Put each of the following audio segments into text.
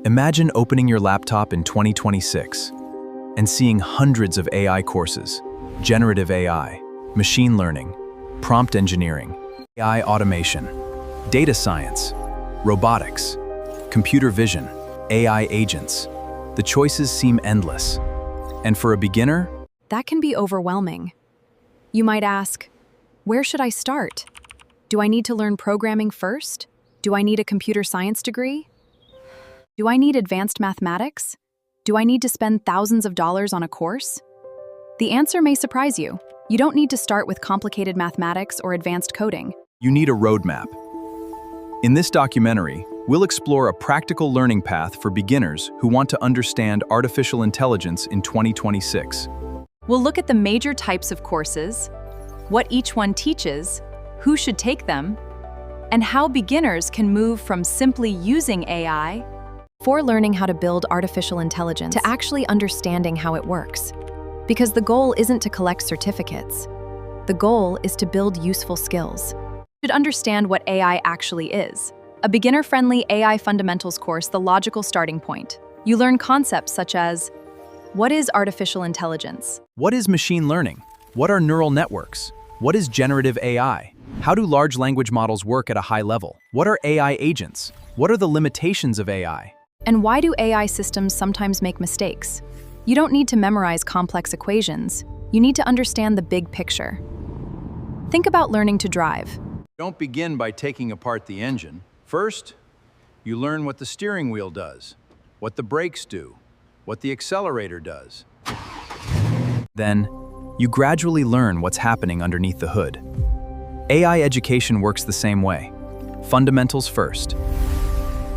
Imagine opening your laptop in 2026 and seeing hundreds of AI courses: generative AI, machine learning, prompt engineering, AI automation, data science, robotics, computer vision, AI agents. The choices seem endless. And for a beginner, that can be overwhelming. You might ask, where should I start? Do I need to learn programming first? Do I need a computer science degree? Do I need advanced mathematics? Do I need to spend thousands of dollars on a course? The answer may surprise you. You don't need to start with complicated mathematics or advanced coding. you need a roadmap. In this documentary, we'll explore a practical learning path for beginners who want to understand artificial intelligence in 2026. We'll look at the major types of courses, what each one teaches, who should take them, and how beginners can move from simply using AI for learning how to build artificial intelligence to actually understanding how it works. Because the goal isn't to collect certificates. The goal is to build useful skills. You should understand what AI actually is. A beginner-friendly AI fundamentals course, the logical starting point. You learn concepts such as, what is artificial intelligence? What is machine learning? What are neural networks? What is generative AI? How do large language models work at a high level? What are AI agents? What are the limitations of AI? And why do AI systems sometimes make mistakes? You don't need to memorize complex equations. You need to understand the big picture. Think about learning to drive. Don't begin by taking apart the engine. First, you learn what the steering wheel does, what the brakes do, what the accelerator does. Then, you gradually learn what's happening underneath the hood. AI education works the same way. Fundamentals first,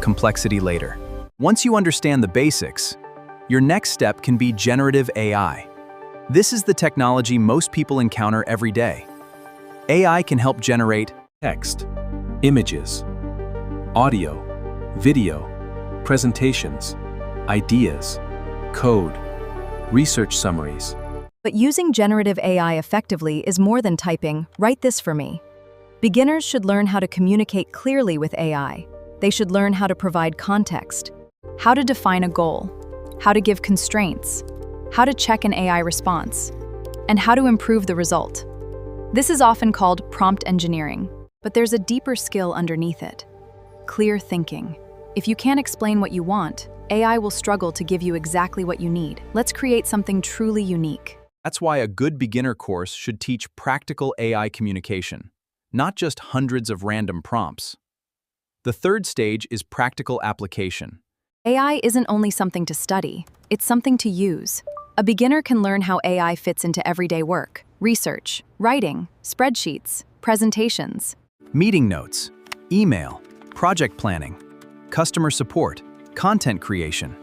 complexity later. Once you understand the basics, your next step can be generative AI. This is the technology most people encounter every day. AI can help generate text, images, audio, video, presentations, ideas, code, research summaries. But using generative AI effectively is more than typing, "Write this for me." Beginners should learn how to communicate clearly with AI. They should learn how to provide context, how to define a goal, how to give constraints, how to check an AI response, and how to improve the result. This is often called prompt engineering, but there's a deeper skill underneath it: clear thinking. If you can't explain what you want, AI will struggle to give you exactly what you need. Let's create something truly unique. That's why a good beginner course should teach practical AI communication, not just hundreds of random prompts. The third stage is practical application. AI isn't only something to study, it's something to use. A beginner can learn how AI fits into everyday work: research, writing, spreadsheets, presentations, Meeting notes, email, project planning, customer support, content creation.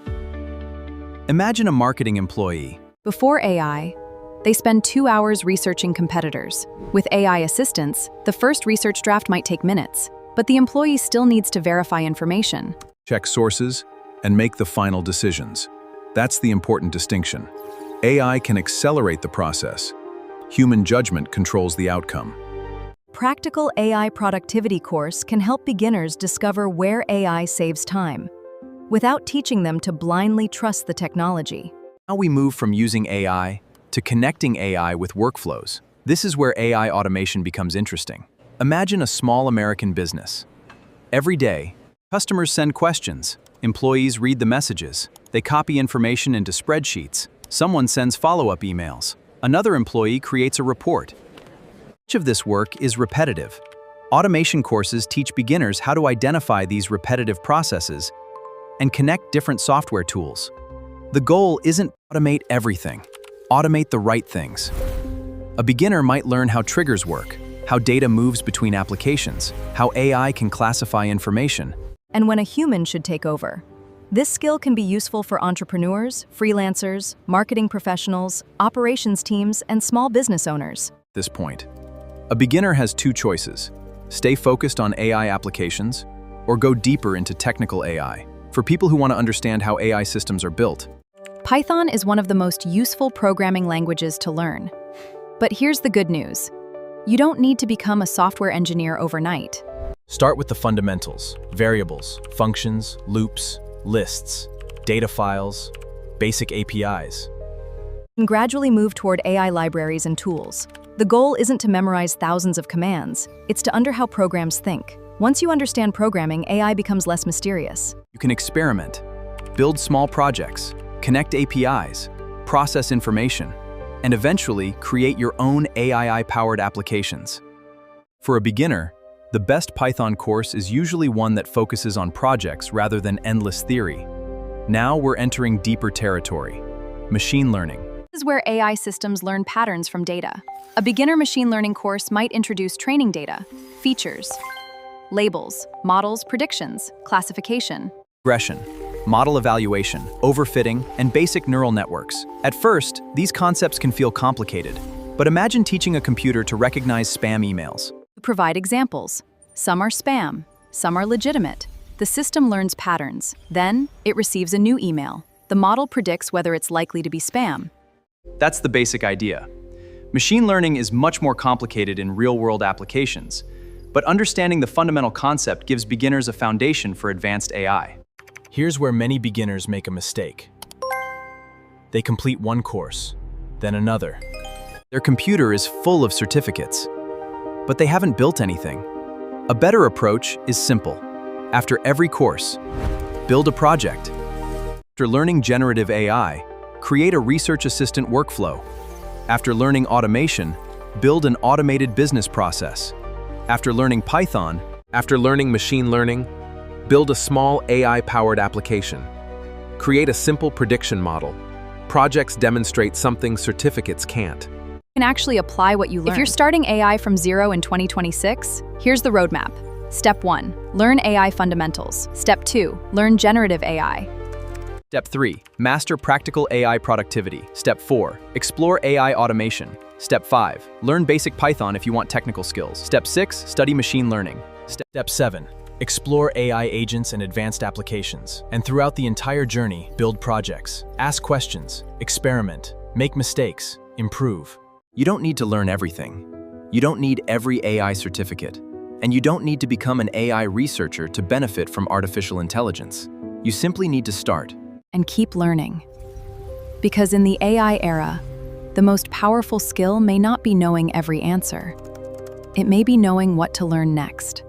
Imagine a marketing employee. Before AI, they spend 2 hours researching competitors. With AI assistance, the first research draft might take minutes, but the employee still needs to verify information, Check sources, and make the final decisions. That's the important distinction. AI can accelerate the process. Human judgment controls the outcome. Practical AI productivity course can help beginners discover where AI saves time, without teaching them to blindly trust the technology. Now we move from using AI to connecting AI with workflows. This is where AI automation becomes interesting. Imagine a small American business. Every day, customers send questions, employees read the messages, they copy information into spreadsheets, someone sends follow-up emails, another employee creates a report. Much of this work is repetitive. Automation courses teach beginners how to identify these repetitive processes and connect different software tools. The goal isn't to automate everything. Automate the right things. A beginner might learn how triggers work, how data moves between applications, how AI can classify information, And when a human should take over. This skill can be useful for entrepreneurs, freelancers, marketing professionals, operations teams, and small business owners. At this point, a beginner has two choices: stay focused on AI applications or go deeper into technical AI. For people who want to understand how AI systems are built, Python is one of the most useful programming languages to learn. But here's the good news. You don't need to become a software engineer overnight. start with the fundamentals: variables, functions, loops, lists, data files, basic APIs. And gradually move toward AI libraries and tools. The goal isn't to memorize thousands of commands, it's to understand how programs think. Once you understand programming, AI becomes less mysterious. You can experiment, build small projects, connect APIs, process information, and eventually create your own AI-powered applications. For a beginner, the best Python course is usually one that focuses on projects rather than endless theory. Now we're entering deeper territory: machine learning. This is where AI systems learn patterns from data. A beginner machine learning course might introduce training data, features, labels, models, predictions, classification, Regression, model evaluation, overfitting, and basic neural networks. At first, these concepts can feel complicated, but imagine teaching a computer to recognize spam emails. provide examples. Some are spam, some are legitimate. The system learns patterns. Then, it receives a new email. The model predicts whether it's likely to be spam. That's the basic idea. Machine learning is much more complicated in real-world applications, but understanding the fundamental concept gives beginners a foundation for advanced AI. Here's where many beginners make a mistake. They complete one course, then another. Their computer is full of certificates, but they haven't built anything. A better approach is simple. After every course, build a project. After learning generative AI, create a research assistant workflow. After learning automation, build an automated business process. After learning Python, After learning machine learning, build a small AI-powered application. Create a simple prediction model. Projects demonstrate something certificates can't. You can actually apply what you learn. If you're starting AI from zero in 2026, here's the roadmap. Step 1, learn AI fundamentals. Step 2, learn generative AI. Step 3, master practical AI productivity. Step 4, explore AI automation. Step 5, learn basic Python if you want technical skills. Step 6, study machine learning. Step 7, explore AI agents and advanced applications. And throughout the entire journey, build projects, ask questions, experiment, make mistakes, improve. You don't need to learn everything. You don't need every AI certificate. And you don't need to become an AI researcher to benefit from artificial intelligence. You simply need to start. And keep learning. Because in the AI era, the most powerful skill may not be knowing every answer. It may be knowing what to learn next.